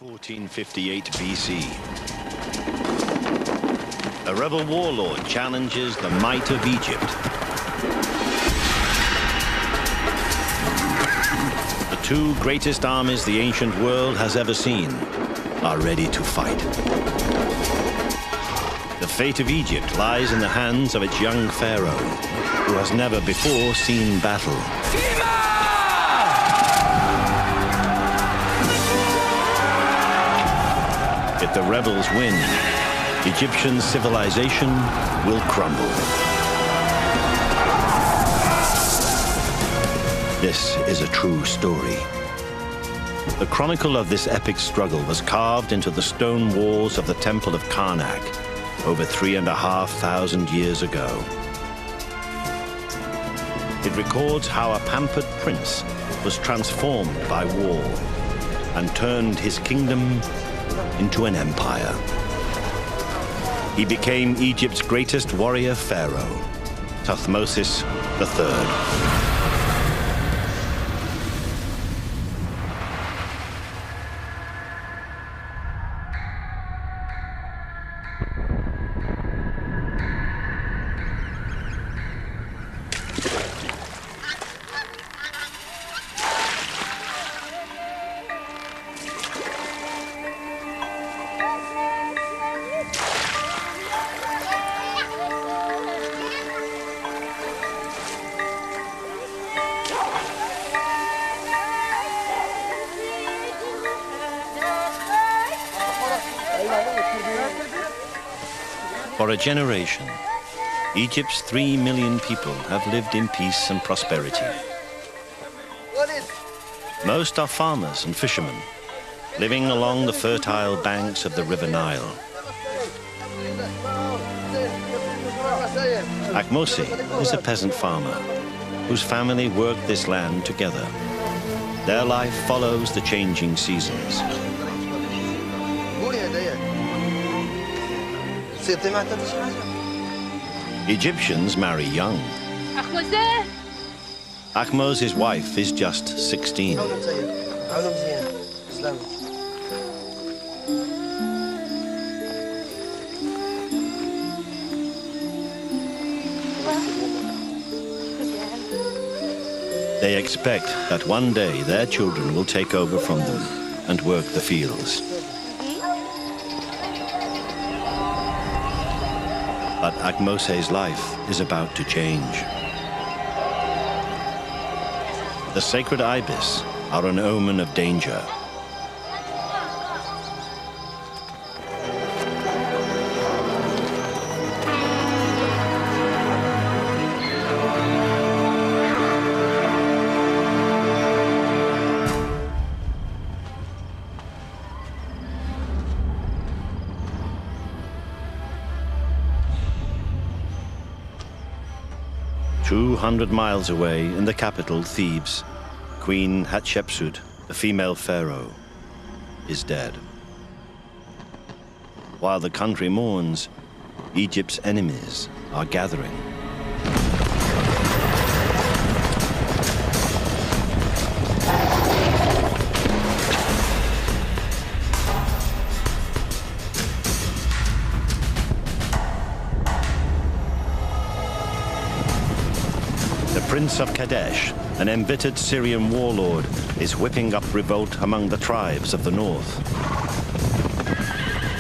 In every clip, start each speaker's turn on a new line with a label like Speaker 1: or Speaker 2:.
Speaker 1: 1458 BC. A rebel warlord challenges the might of Egypt. The two greatest armies the ancient world has ever seen are ready to fight. The fate of Egypt lies in the hands of its young pharaoh, who has never before seen battle. If the rebels win, Egyptian civilization will crumble. This is a true story. The chronicle of this epic struggle was carved into the stone walls of the Temple of Karnak over 3,500 years ago. It records how a pampered prince was transformed by war and turned his kingdom into an empire. He became Egypt's greatest warrior pharaoh, Thutmose III. For a generation, Egypt's 3 million people have lived in peace and prosperity. Most are farmers and fishermen, living along the fertile banks of the River Nile. Thutmose is a peasant farmer whose family worked this land together. Their life follows the changing seasons. Egyptians marry young. Thutmose's wife is just 16. They expect that one day their children will take over from them and work the fields. But Thutmose's life is about to change. The sacred ibis are an omen of danger. "200 miles away in the capital, Thebes, Queen Hatshepsut, the female pharaoh, is dead. While the country mourns, Egypt's enemies are gathering. The Prince of Kadesh, an embittered Syrian warlord, is whipping up revolt among the tribes of the north.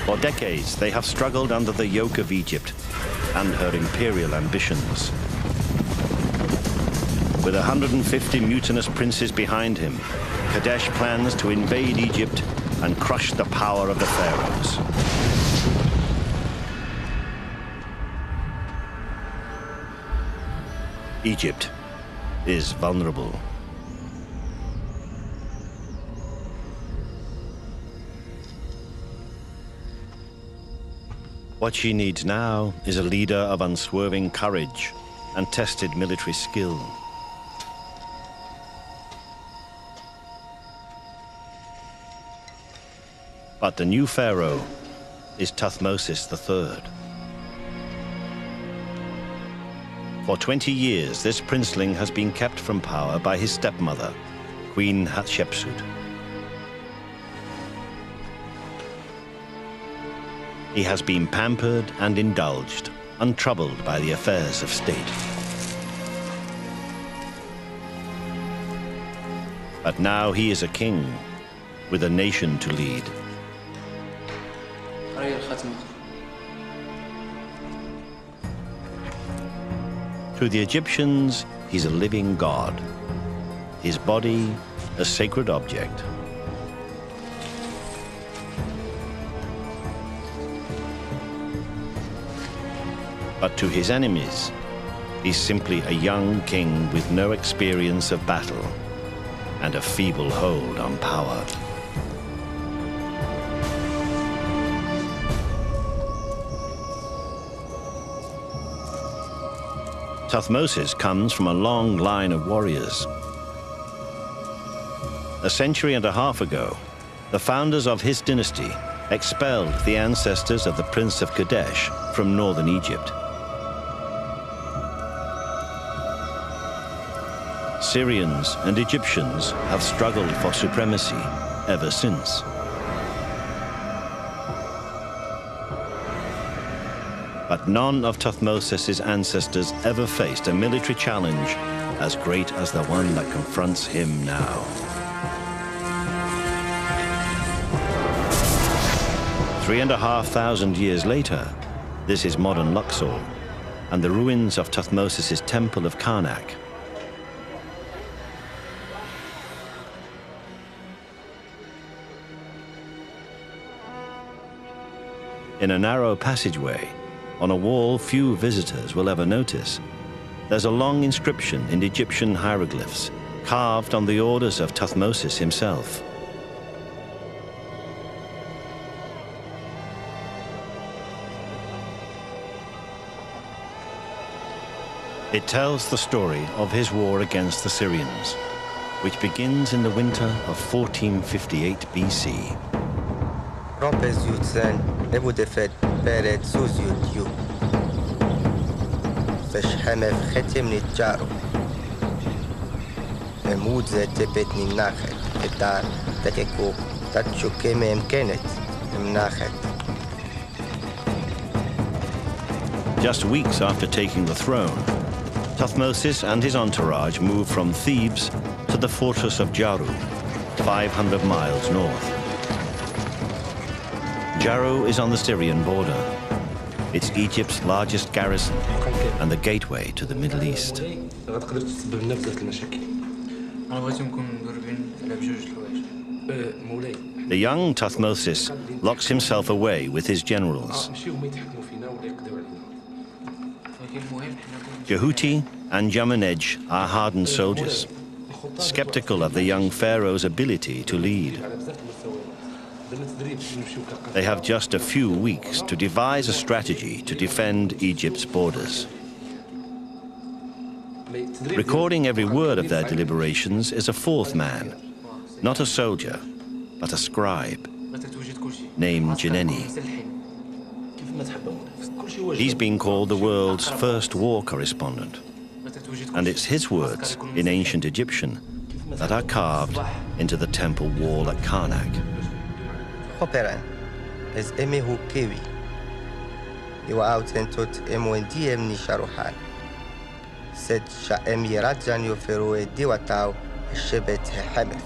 Speaker 1: For decades, they have struggled under the yoke of Egypt and her imperial ambitions. With 150 mutinous princes behind him, Kadesh plans to invade Egypt and crush the power of the pharaohs. Egypt is vulnerable. What she needs now is a leader of unswerving courage and tested military skill. But the new pharaoh is Thutmose III. For 20 years, this princeling has been kept from power by his stepmother, Queen Hatshepsut. He has been pampered and indulged, untroubled by the affairs of state. But now he is a king with a nation to lead. To the Egyptians, he's a living god. His body, a sacred object. But to his enemies, he's simply a young king with no experience of battle and a feeble hold on power. Thutmose comes from a long line of warriors. A century and a half ago, the founders of his dynasty expelled the ancestors of the Prince of Kadesh from northern Egypt. Syrians and Egyptians have struggled for supremacy ever since. But none of Thutmose's ancestors ever faced a military challenge as great as the one that confronts him now. 3,500 years later, this is modern Luxor and the ruins of Thutmose's temple of Karnak. In a narrow passageway, on a wall few visitors will ever notice, there's a long inscription in Egyptian hieroglyphs carved on the orders of Thutmose himself. It tells the story of his war against the Syrians, which begins in the winter of 1458 BC.
Speaker 2: Rompes Jutsen, Ebudefet, Beret, Suzyut, Yu. Feshhemev Chetimni Jaru. Emudze Tepetni Nachet, Etar, Tekeko, Tatchukeme Mkenet, Mnachet.
Speaker 1: Just weeks after taking the throne, Thutmose and his entourage moved from Thebes to the fortress of Jaru, 500 miles north. Jaru is on the Syrian border. It's Egypt's largest garrison and the gateway to the Middle East. The young Thutmose locks himself away with his generals. Jehuti and Jamenej are hardened soldiers, skeptical of the young pharaoh's ability to lead. They have just a few weeks to devise a strategy to defend Egypt's borders. Recording every word of their deliberations is a fourth man, not a soldier, but a scribe, named Jeneni. He's been called the world's first war correspondent, and it's his words in ancient Egyptian that are carved into the temple wall at Karnak.
Speaker 2: Operan is Emihu Kiwi. You are out and tot M1DM Nisharuhan. Said Sha'em Yerajan Yoferue Diwatau, Shebet Hameth.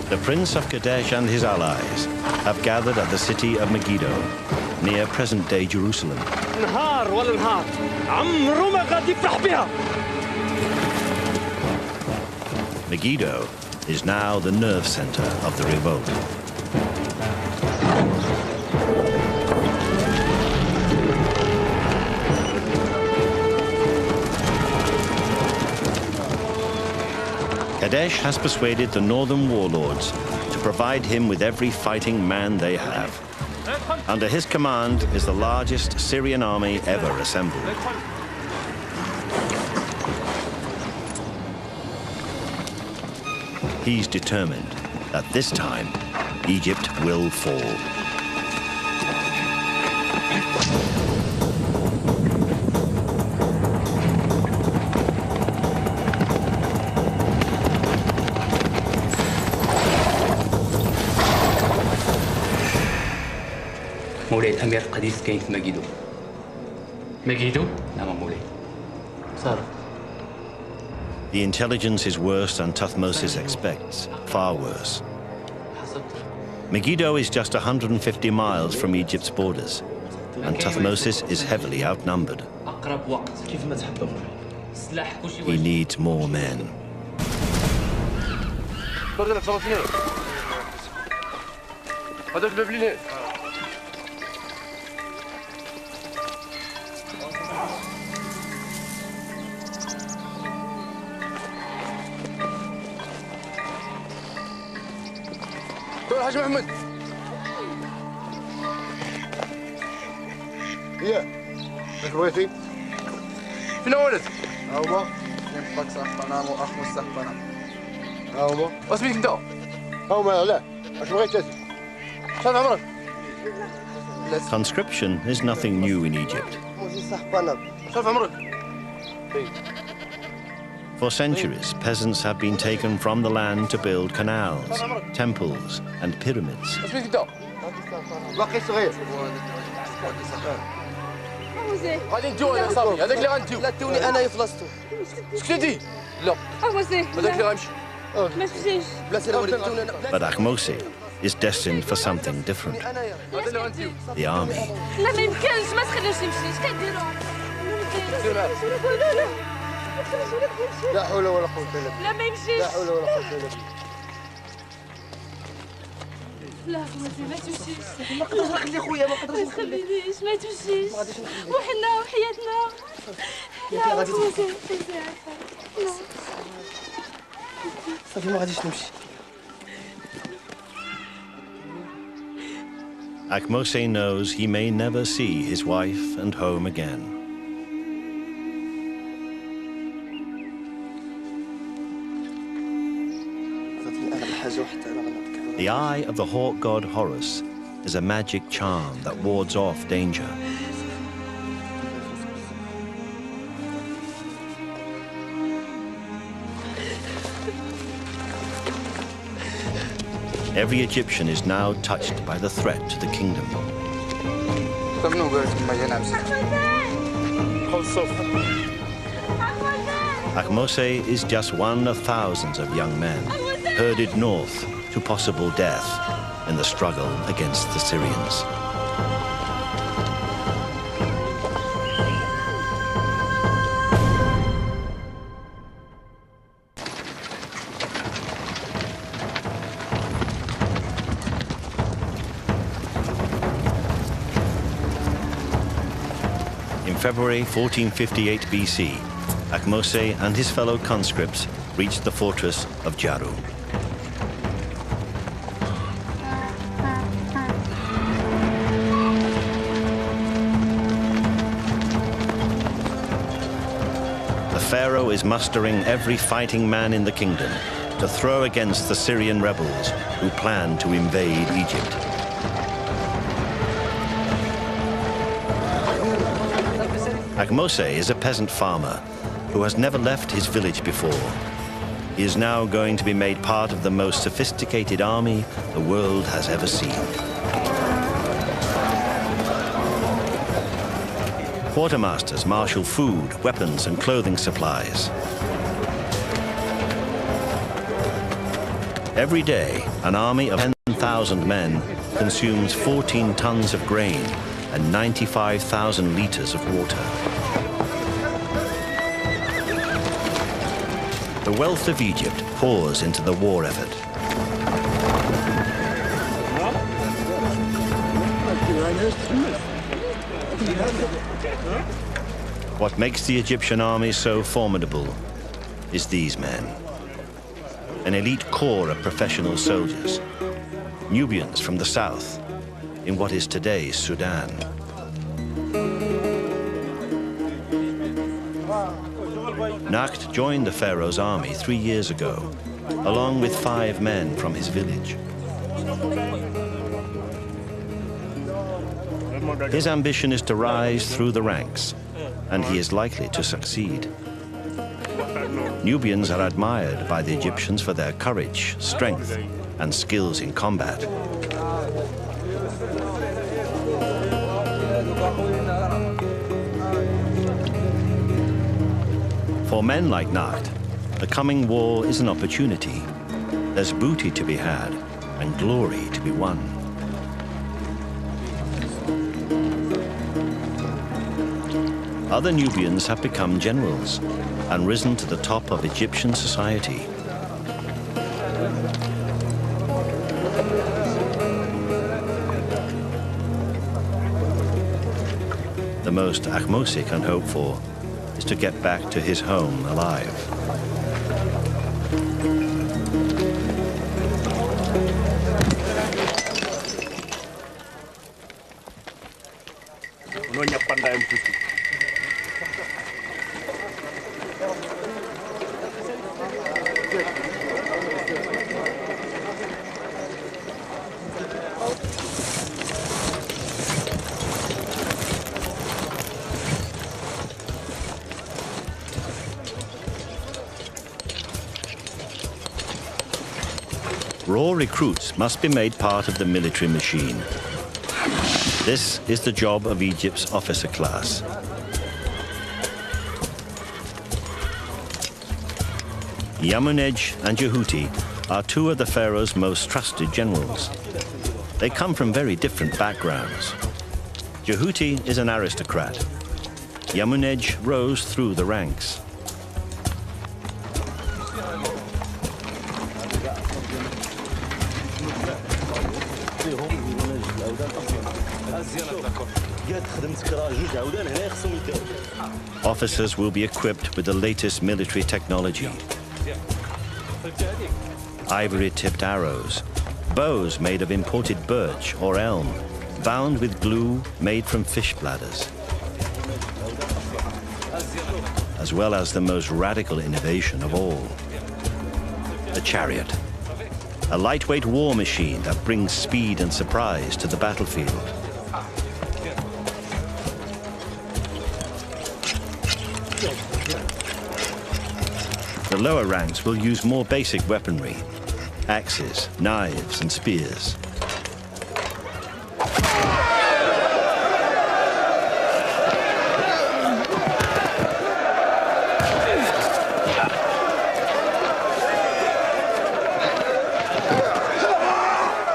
Speaker 1: The Prince of Kadesh and his allies have gathered at the city of Megiddo, near present-day Jerusalem. Megiddo is now the nerve center of the revolt. Kadesh has persuaded the northern warlords to provide him with every fighting man they have. Under his command is the largest Syrian army ever assembled. He's determined that this time, Egypt will fall.
Speaker 3: مولاي الأمير القديس كاين في ماجيدو.
Speaker 4: ميغيدو؟
Speaker 3: نعم مولاي.
Speaker 4: صار.
Speaker 1: The intelligence is worse than Thutmose expects, far worse. Megiddo is just 150 miles from Egypt's borders, and Thutmose is heavily outnumbered.
Speaker 4: أقرب وقت كيف ما تحب مولاي. السلاح كل شيء.
Speaker 1: He needs more men.
Speaker 5: هذاك الباب اللي حاج محمد
Speaker 6: يا لك بغيتي
Speaker 5: فين ولد؟
Speaker 6: ها هما ينفق صاحبنا واخ مستحقنا ها هما
Speaker 5: واسميك انت؟
Speaker 6: ها هما لا اش بغيتي
Speaker 5: شحال عمرك؟
Speaker 1: Conscription is nothing new in Egypt.
Speaker 5: شحال عمرك؟
Speaker 1: For centuries, peasants have been taken from the land to build canals, temples, and pyramids.
Speaker 5: اسميك انت؟
Speaker 6: باقي صغير
Speaker 5: غادي نديو انا صافي هذاك اللي غنديو
Speaker 2: لا توني انايا في بلاصتو.
Speaker 5: سكتي لا هذاك اللي غنمشي
Speaker 7: ما تمشيش
Speaker 2: بلاصه الولد توني انا.
Speaker 1: But Ahmose is destined for something different.
Speaker 5: هذا اللي غنديو
Speaker 1: The army.
Speaker 7: لا ما يمكنش ما تخليوش يمشي اش كديروا
Speaker 5: سير معاه.
Speaker 7: لا لا
Speaker 6: لا حول ولا قوه الا بالله
Speaker 7: لا ما يمشيش
Speaker 6: لا حول ولا قوه الا بالله
Speaker 7: لا خوتي ما تمشيش ما نقدرش نخلي خويا ما تخلينيش ما تمشيش وحنا وحياتنا لا خوتي لا
Speaker 2: صافي ما غاديش نمشي.
Speaker 1: Ahmose knows he may never see his wife and home again. The eye of the hawk god Horus is a magic charm that wards off danger. Every Egyptian is now touched by the threat to the kingdom. Ahmose is just one of thousands of young men herded north to possible death in the struggle against the Syrians. In February 1458 BC, Ahmose and his fellow conscripts reached the fortress of Jaru. The pharaoh is mustering every fighting man in the kingdom to throw against the Syrian rebels who plan to invade Egypt. Ahmose is a peasant farmer who has never left his village before. He is now going to be made part of the most sophisticated army the world has ever seen. Quartermasters marshal food, weapons, and clothing supplies. Every day, an army of 10,000 men consumes 14 tons of grain and 95,000 liters of water. The wealth of Egypt pours into the war effort. What makes the Egyptian army so formidable is these men. An elite corps of professional soldiers, Nubians from the south, in what is today's Sudan. Nakht joined the pharaoh's army 3 years ago, along with 5 men from his village. His ambition is to rise through the ranks, and he is likely to succeed. Nubians are admired by the Egyptians for their courage, strength, and skills in combat. For men like Nacht, the coming war is an opportunity. There's booty to be had and glory to be won. Other Nubians have become generals and risen to the top of Egyptian society. The most Ahmose can hope for is to get back to his home alive. Raw recruits must be made part of the military machine. This is the job of Egypt's officer class. Yamunej and Jehuti are two of the pharaoh's most trusted generals. They come from very different backgrounds. Jehuti is an aristocrat. Yamunej rose through the ranks. Officers will be equipped with the latest military technology. Ivory-tipped arrows, bows made of imported birch or elm, bound with glue made from fish bladders, as well as the most radical innovation of all, the chariot, a lightweight war machine that brings speed and surprise to the battlefield. The lower ranks will use more basic weaponry, axes, knives, and spears.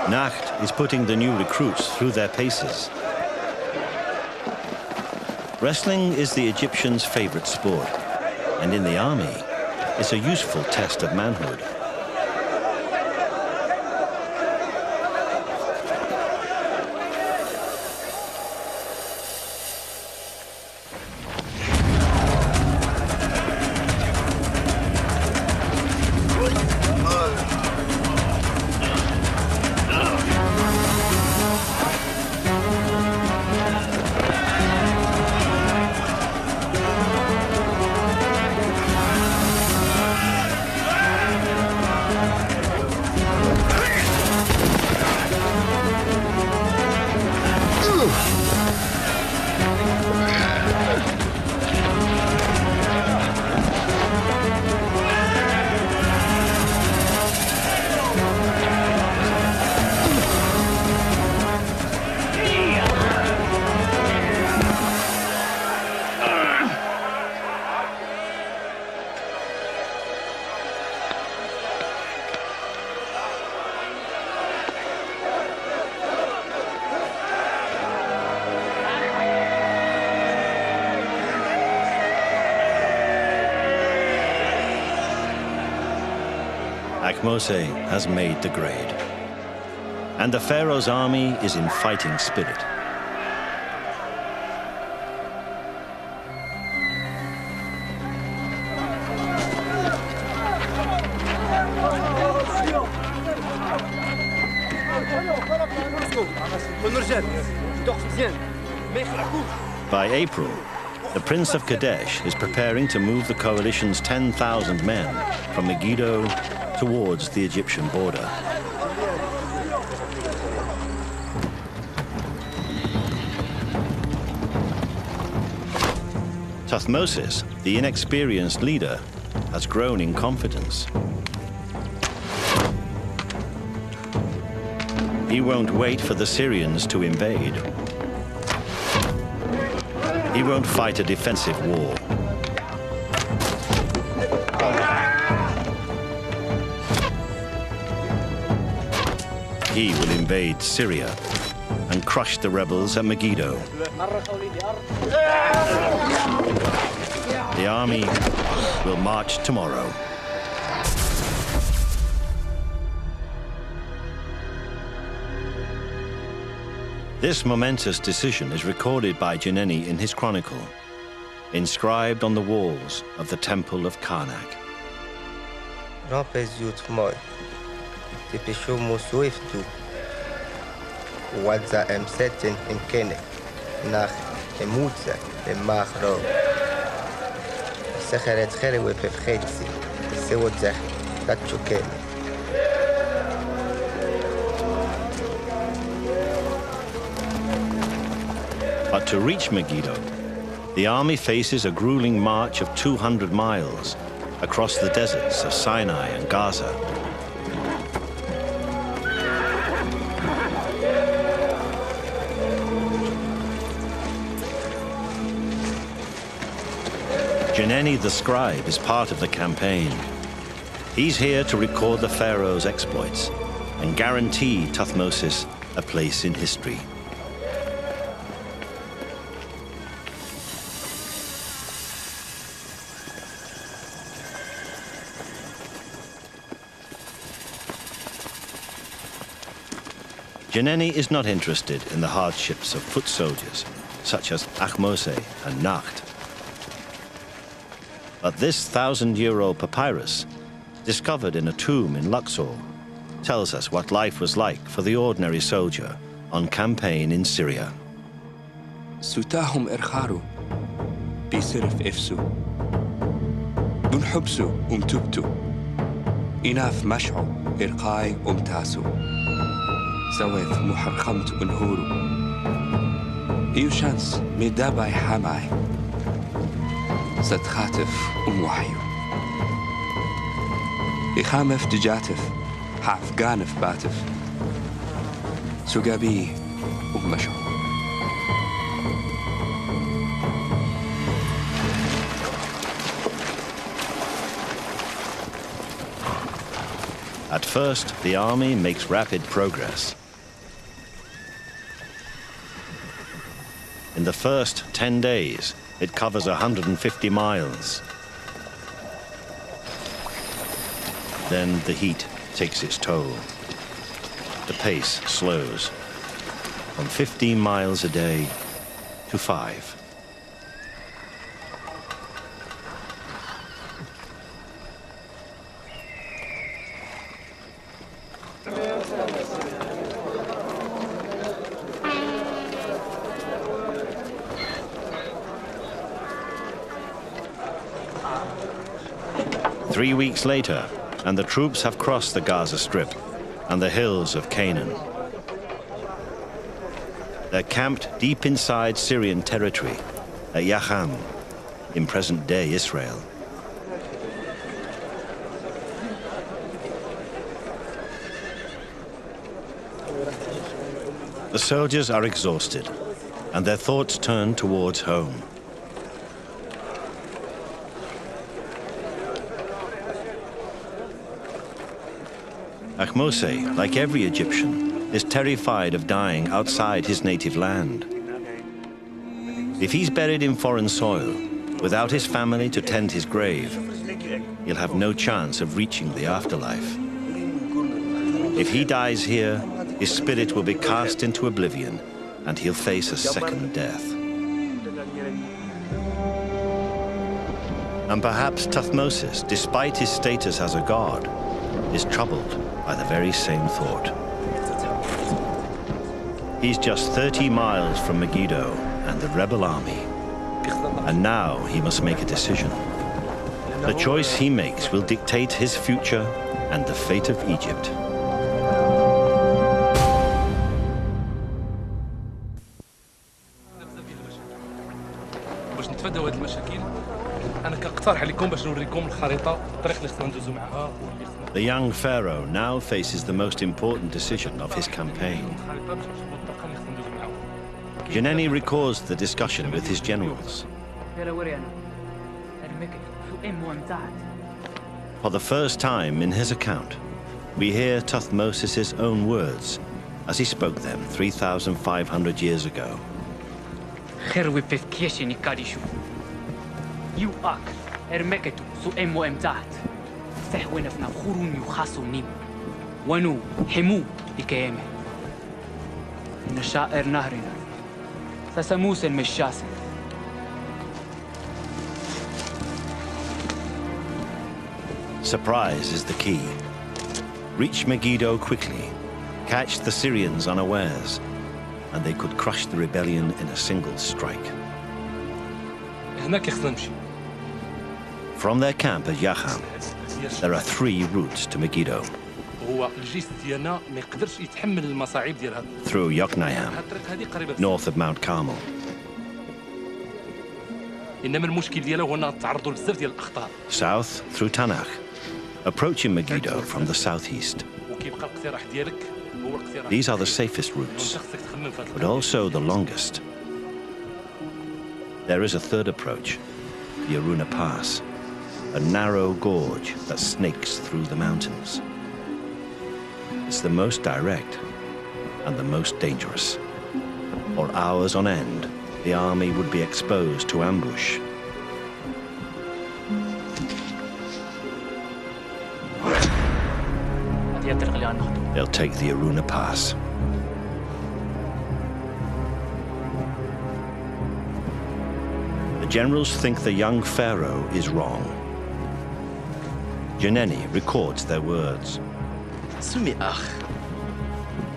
Speaker 1: Nacht is putting the new recruits through their paces. Wrestling is the Egyptians' favorite sport, and in the army, it's a useful test of manhood. Ahmose has made the grade, and the pharaoh's army is in fighting spirit. By April, the Prince of Kadesh is preparing to move the coalition's 10,000 men from Megiddo towards the Egyptian border. Thutmose, the inexperienced leader, has grown in confidence. He won't wait for the Syrians to invade. He won't fight a defensive war. he will invade Syria and crush the rebels at Megiddo. The army will march tomorrow. This momentous decision is recorded by Jeneni in his chronicle, inscribed on the walls of the temple of Karnak. But to reach Megiddo, the army faces a grueling march of 200 miles across the deserts of Sinai and Gaza. Jeneni the scribe is part of the campaign. He's here to record the pharaoh's exploits and guarantee Thutmose a place in history. Jeneni is not interested in the hardships of foot soldiers, such as Ahmose and Nacht. But this 1,000-year-old papyrus, discovered in a tomb in Luxor, tells us what life was like for the ordinary soldier on campaign in Syria.
Speaker 8: ستاهم إرخارو بيصرف إفسو بنحبسو أمتبتو إناف مشعو إرقاي أمتاسو سويف محرخمت أنهورو إيوشانس ميداباي حاماي ستخاتف وحيو إخامف دجاتف حافقانف باتف سقابي ومشعو.
Speaker 1: At first, the army makes rapid progress. In the first 10 days, it covers 150 miles. Then the heat takes its toll. The pace slows from 15 miles a day to 5. Three weeks later, and the troops have crossed the Gaza Strip and the hills of Canaan. They're camped deep inside Syrian territory at Yacham, in present-day Israel. The soldiers are exhausted, and their thoughts turn towards home. Ahmose, like every Egyptian, is terrified of dying outside his native land. If he's buried in foreign soil, without his family to tend his grave, he'll have no chance of reaching the afterlife. If he dies here, his spirit will be cast into oblivion, and he'll face a second death. And perhaps Thutmose, despite his status as a god, is troubled by the very same thought. He's just 30 miles from Megiddo and the rebel army, and now he must make a decision. The choice he makes will dictate his future and the fate of Egypt.
Speaker 5: باش نتفاداو هذه المشاكل انا كنقترح عليكم باش نوريكم الخريطه الطريق اللي خصنا ندوزو معها.
Speaker 1: The young pharaoh now faces the most important decision of his campaign. Jeneni records the discussion with his generals. For the first time in his account, we hear Thutmose's own words as he spoke them 3,500 years ago.
Speaker 4: خير وبفكيشي نكاريشو يو أك إرمكتو سو إمو إمتاعت سحوين فينا خورون يخاصو نيم ونو حمو لكيامه نشائر نهرنا سسموس المشاسن
Speaker 1: Surprise is the key. Reach Megiddo quickly, catch the Syrians unawares, and they could crush the rebellion in a single strike.
Speaker 5: هناك خصنا نمشي.
Speaker 1: From their camp at Yacham, there are 3 routes to Megiddo.
Speaker 5: هو الجيش ديالنا ما يقدرش يتحمل المصاعب ديال هذا.
Speaker 1: Through Yokneam,
Speaker 5: الطريق هذه قريبة
Speaker 1: north of Mount Carmel.
Speaker 5: إنما المشكل ديالها هو أننا تعرضوا لبزاف ديال الأخطار.
Speaker 1: South through Tanakh, approaching Megiddo from the southeast.
Speaker 5: وكيبقى الاقتراح ديالك هو الاقتراح.
Speaker 1: These are the safest routes,
Speaker 5: خصك تخمم في هذا
Speaker 1: but also the longest. There is a third approach, the Aruna Pass, a narrow gorge that snakes through the mountains. It's the most direct and the most dangerous. For hours on end, the army would be exposed to ambush.
Speaker 4: هذه الطريق اللي غناخدو
Speaker 1: They'll take the Aruna Pass. The generals think the young pharaoh is wrong. Janeni records their words.
Speaker 9: سمي أخ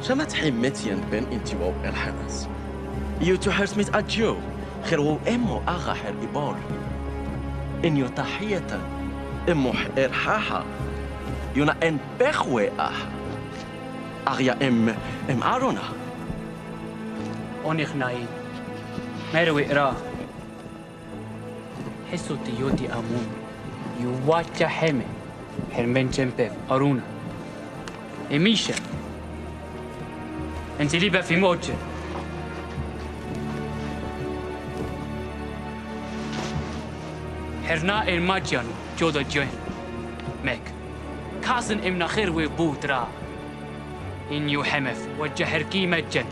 Speaker 9: شمت حمتين بين انتوا الحماس يوتو حرسمت أجيو خيرو إمو أغا حر إبال إن يتحية إمو حر حاحا يونا إن بخوي أح أغيا إم أرونا
Speaker 4: أونيخ ناين مروي إراه حسو تيوتي أمون يواتشا حمي حرمين جنبه أرونا إميشا أنت ليبا في موجة حرنا الماجيان جودا جوين ميك كاسن إمنا خير وبوترا إن يو حمف وجهر كيمة جن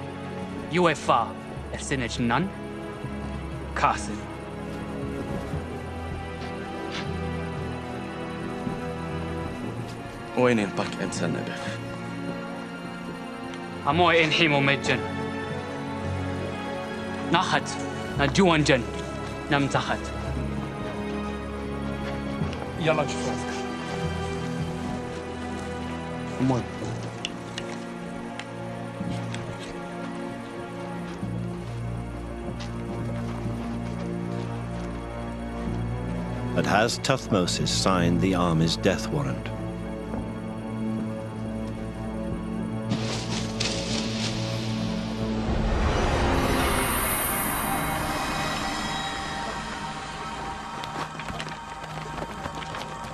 Speaker 4: يوفا إرسنة جنان كاسن
Speaker 9: وين الباك إنسان نبف
Speaker 4: أموي إنحيمو مجن ناخد نجوان جن نمتخد
Speaker 5: يلا نشوف راسك.
Speaker 4: أموي
Speaker 1: But has Tuthmosis signed the army's death warrant?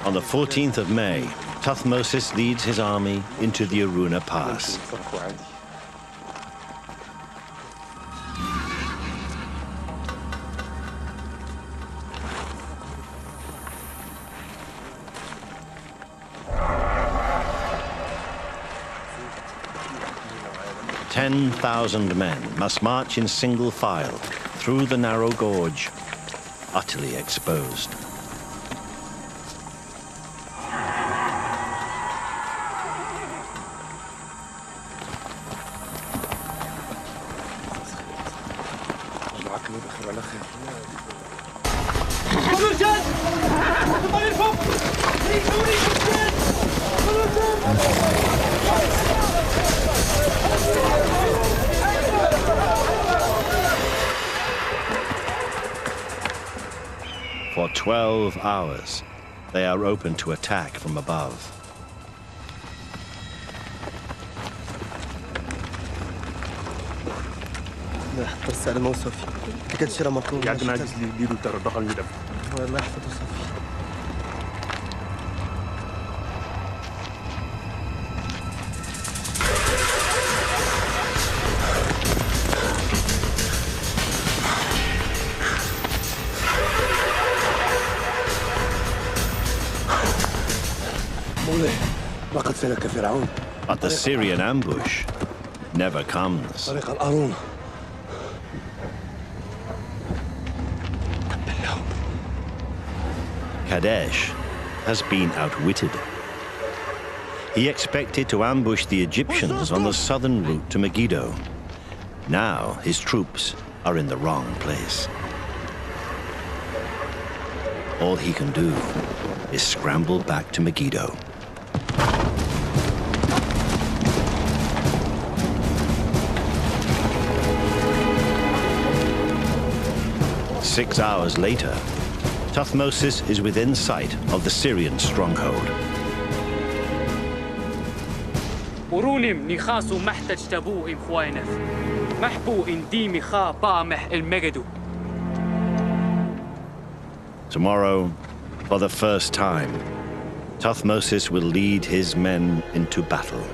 Speaker 1: On the 14th of May, Tuthmosis leads his army into the Aruna Pass. "10,000 men must march in single file through the narrow gorge, utterly exposed. For 12 hours, they are open to attack from above.
Speaker 2: لا حط السلامة وصافي كتشرى مطلوب
Speaker 10: قاعد ناقص لي يديروا ترى بقى المدب
Speaker 2: الله يحفظه صافي
Speaker 10: مولاي ما قد سلك فرعون
Speaker 1: But the Syrian ambush never comes. Kadesh has been outwitted. He expected to ambush the Egyptians on the southern route to Megiddo. Now his troops are in the wrong place. All he can do is scramble back to Megiddo. Six hours later, Thutmose is within sight of the Syrian stronghold.
Speaker 4: ورونم نخاسو محتج تبو إم خوينف محبو إن ديمي خا بامح المجدو.
Speaker 1: Tomorrow, for the first time, Thutmose will lead his men into battle.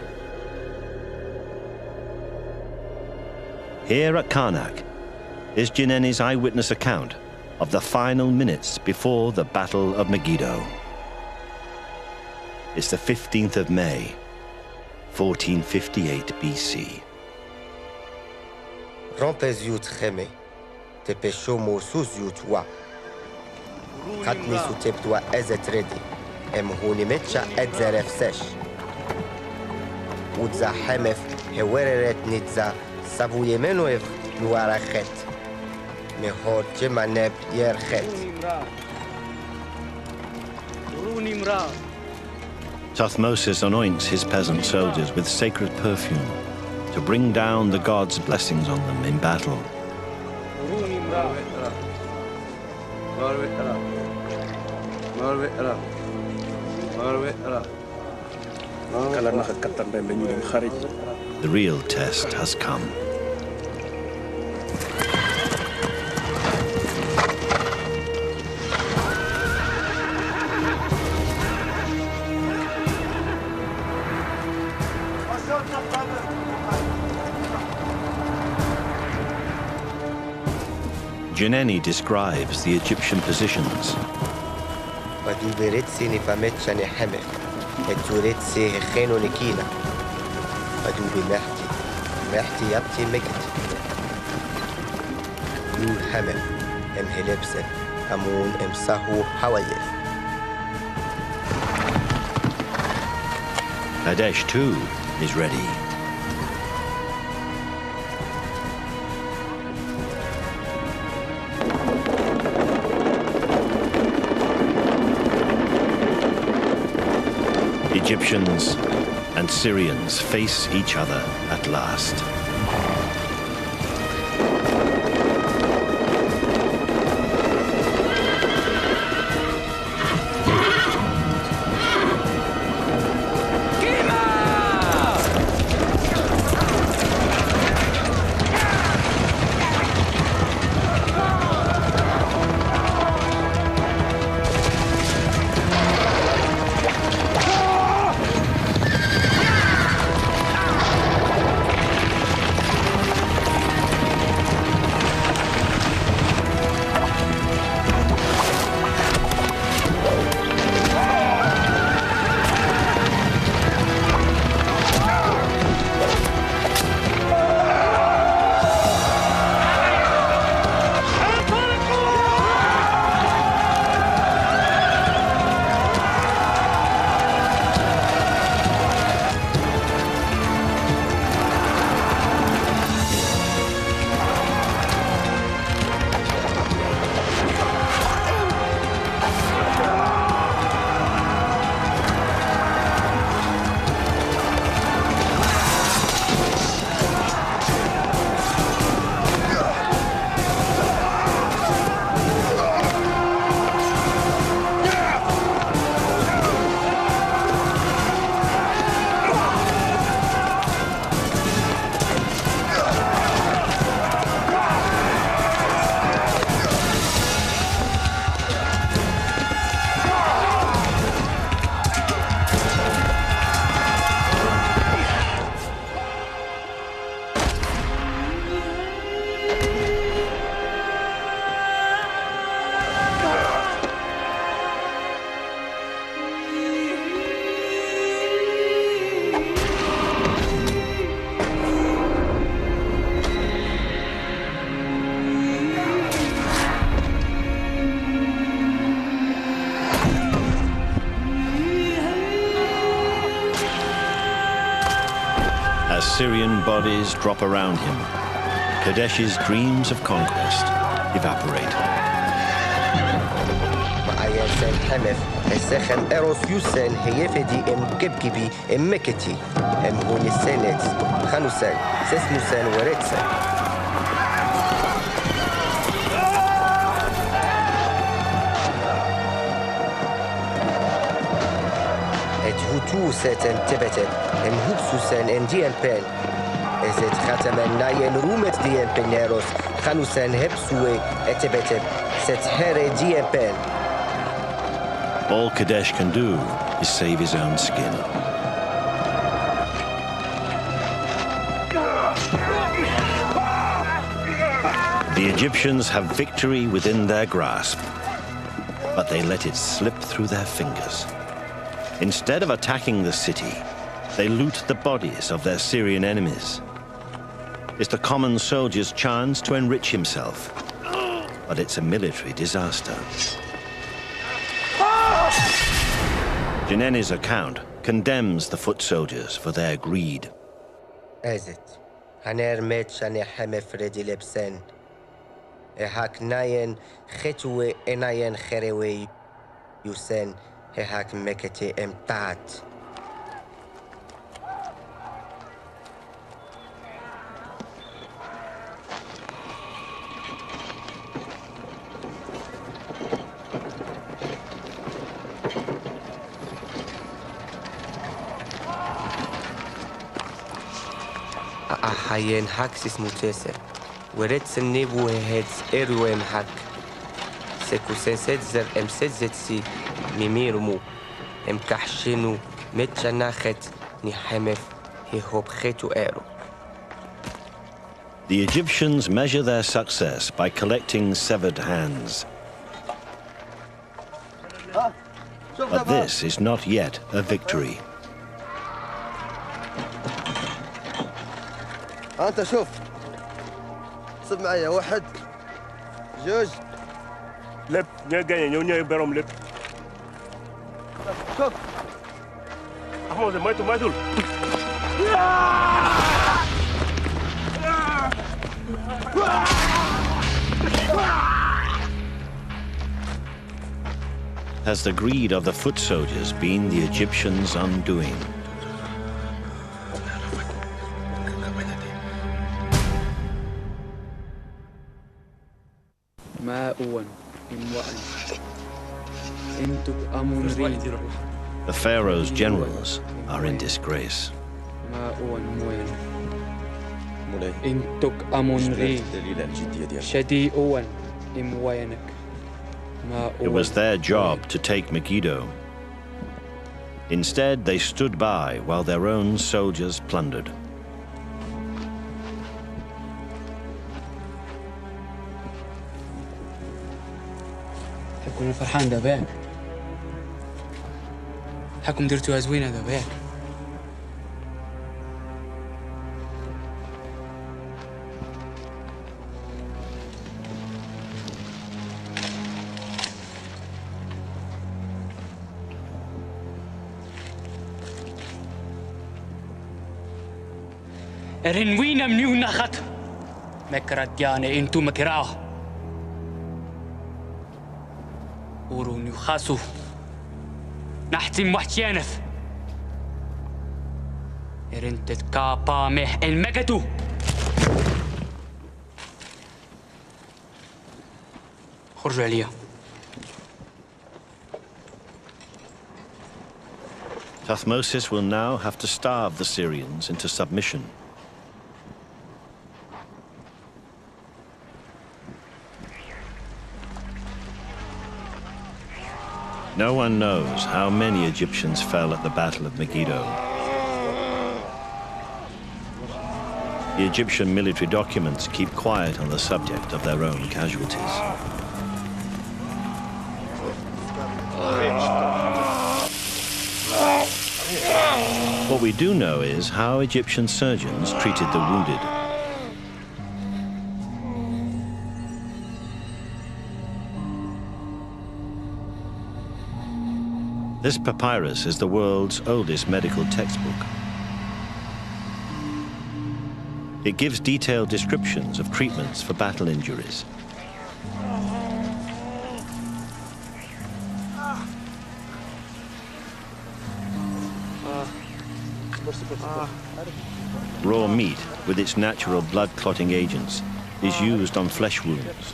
Speaker 1: Here at Karnak is Jineni's eyewitness account of the final minutes before the Battle of Megiddo. It's the 15th of May, 1458 BC.
Speaker 11: Rompez yut cheme, te peshomo sus yut wa. Katni su teptua ezet redi, em hunimetcha edzeref sesh. Udza hemef hewereret nitza savuyemenoev luarachet. Mehor jemaneb yerchet.
Speaker 1: Thutmose anoints his peasant soldiers with sacred perfume to bring down the gods' blessings on them in battle. The real test has come. Jineni describes the Egyptian positions. Kadesh too is ready. Egyptians and Syrians face each other at last. Syrian bodies drop around him, Kadesh's dreams of conquest evaporate.
Speaker 11: معايا سان حمف السخن اروس يوسن هيفدي كبكبي مكتي هوني السنت خانوسن سسموسن وريتسن هوتو ساتن تبتن هوبسوسن انديان بين ازت ختم ناين رومت ديان بينيروس خانوسن هبسوي اتبتن ست هيري ديان بين.
Speaker 1: All Kadesh can do is save his own skin. The Egyptians have victory within their grasp, but they let it slip through their fingers. Instead of attacking the city, they loot the bodies of their Syrian enemies. It's the common soldier's chance to enrich himself, but it's a military disaster. Jineni's account condemns the foot soldiers for their greed.
Speaker 11: Ezet, haner met shane hame fredi lebsen. Ehak nayen chetue enayen cherewe yusen ehak mekete emtat. Ahayen haksis mutese. Werets nebu heads eruem hak. Sekusenset zer emsetzetsi mimirumu. Emkahshinu metchanachet ni hemef hehobchetu eru.
Speaker 1: The Egyptians measure their success by collecting severed hands. But this is not yet a victory.
Speaker 2: انت شوف صب معايا واحد جوج
Speaker 10: لب نيجي نيونيا يبرم لب
Speaker 2: شوف
Speaker 10: احمد ما يدول
Speaker 1: Has the greed of the foot soldiers been the Egyptians' undoing? The Pharaoh's generals are in disgrace. It was their job to take Megiddo. Instead, they stood by while their own soldiers plundered.
Speaker 4: كنا فرحان داباك حكم درتوها زوينة داباك رنوينا منيونا خط مكرت ديانة انتو مكراه وروني خاسو نحتم وحشيانف رنت الكابا مح المجدو خرجوا عليا
Speaker 1: Thutmosis will now have to starve the Syrians into submission. No one knows how many Egyptians fell at the Battle of Megiddo. The Egyptian military documents keep quiet on the subject of their own casualties. What we do know is how Egyptian surgeons treated the wounded. This papyrus is the world's oldest medical textbook. It gives detailed descriptions of treatments for battle injuries. Raw meat, with its natural blood-clotting agents, is used on flesh wounds.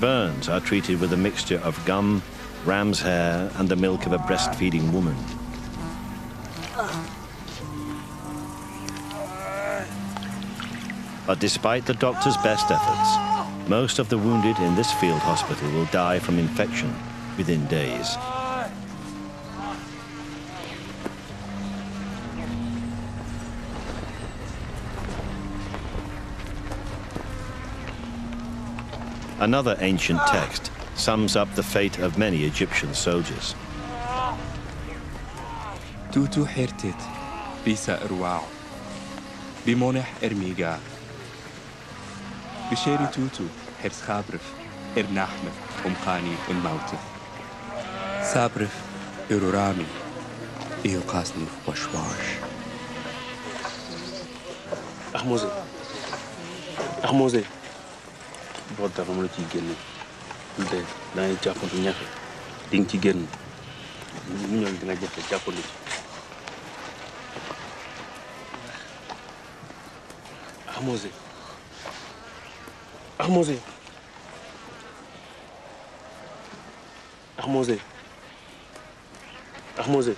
Speaker 1: Burns are treated with a mixture of gum, ram's hair, and the milk of a breastfeeding woman. But despite the doctor's best efforts, most of the wounded in this field hospital will die from infection within days. Another ancient text sums up the fate of many Egyptian soldiers.
Speaker 8: توتو حرتت بيسا إرواع بمونح إرميقا بشيري توتو حرس خابرف إرناحمف أمقاني الموتف سابرف إرورامي إيو قاسني وشواش
Speaker 10: أحموزي بودا فمولو تيجيني انت لا يجاكم نياخي دين تيجين نيون دينا جاكي جاكو لي أحموزي أحموزي أحموزي أحموزي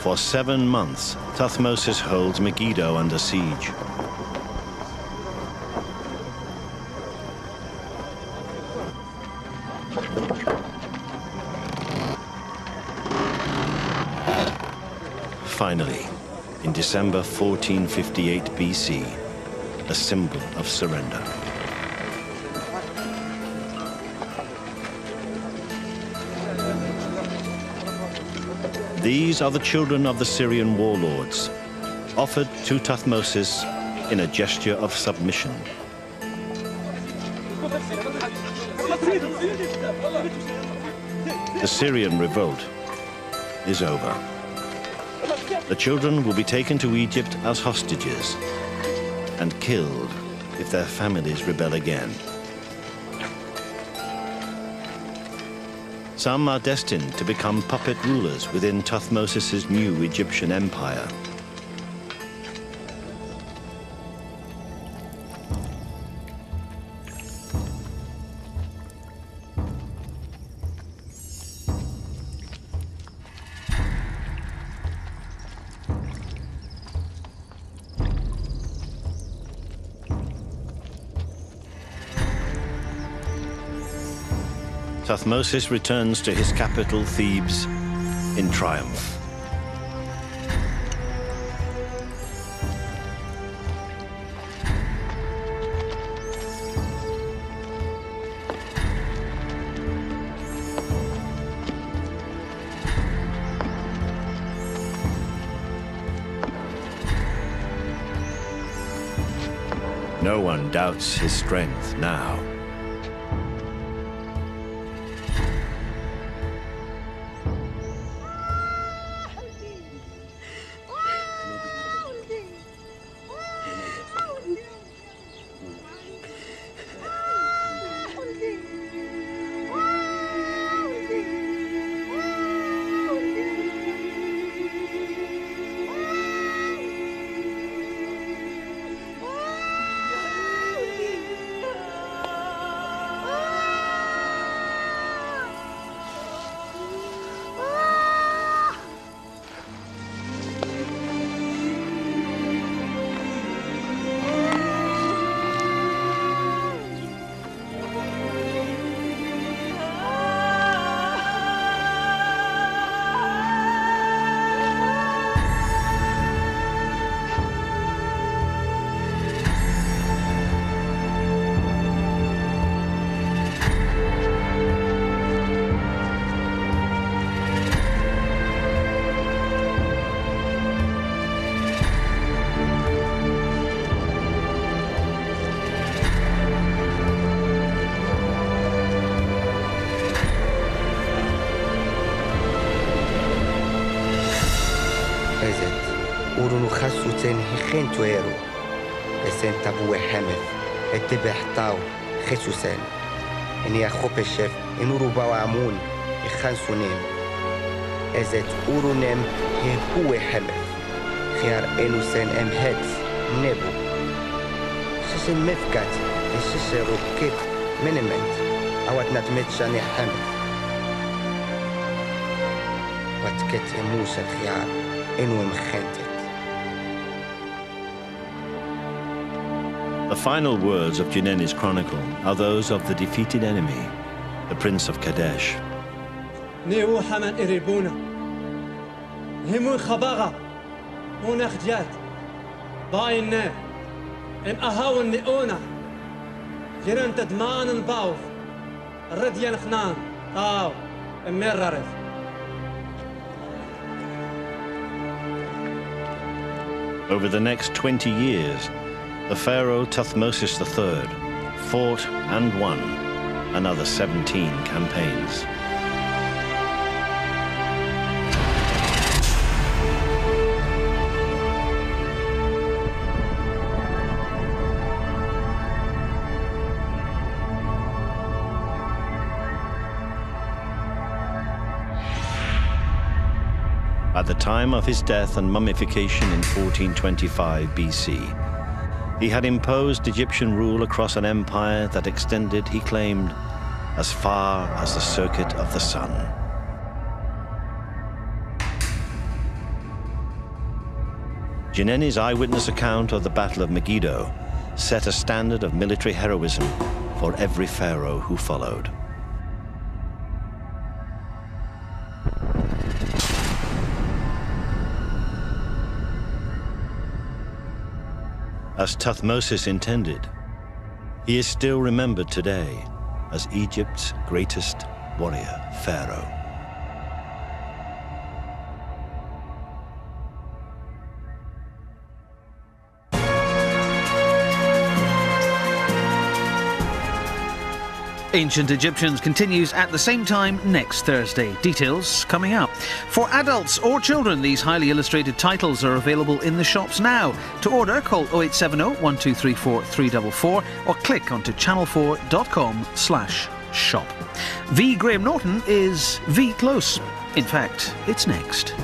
Speaker 1: For 7 months, Thutmose holds Megiddo under siege. Finally, in December 1458 BC, a symbol of surrender. These are the children of the Syrian warlords, offered to Thutmose in a gesture of submission. The Syrian revolt is over. The children will be taken to Egypt as hostages and killed if their families rebel again. Some are destined to become puppet rulers within Thutmose's new Egyptian empire. Thutmose returns to his capital, Thebes, in triumph. No one doubts his strength now.
Speaker 11: Ezet, urunu khasuten hikhin tuero. Esen tabu hamef, etibeh tau, Jesusen. Eni akhopeshef, enuru bawa amun, ikhansunem. Ezet urunem hehuwe hamef. Khiar enusen emhet, nebu. Shishin mefkat, shishiru kip, miniment. Awat natmet shani hamef. Watket emusen khiar, enu emkhentet.
Speaker 1: The final words of Jineni's chronicle are those of the defeated enemy, the Prince of Kadesh.
Speaker 12: نيو حمن إريبونا همون خباغا ونخجات باينا ام أهاون نئونا جيران تدمان الباوف الرديان خنان طاو اميرارف
Speaker 1: Over the next 20 years, the pharaoh Thutmose III fought and won another 17 campaigns. At the time of his death and mummification in 1425 BC, he had imposed Egyptian rule across an empire that extended, he claimed, as far as the circuit of the sun. Jineni's eyewitness account of the Battle of Megiddo set a standard of military heroism for every pharaoh who followed. As Thutmose intended, he is still remembered today as Egypt's greatest warrior pharaoh.
Speaker 13: Ancient Egyptians continues at the same time next Thursday. Details coming up. For adults or children, these highly illustrated titles are available in the shops now. To order, call 0870 1234 344 or click onto channel4.com/shop. V. Graham Norton is V. Close. In fact, it's next.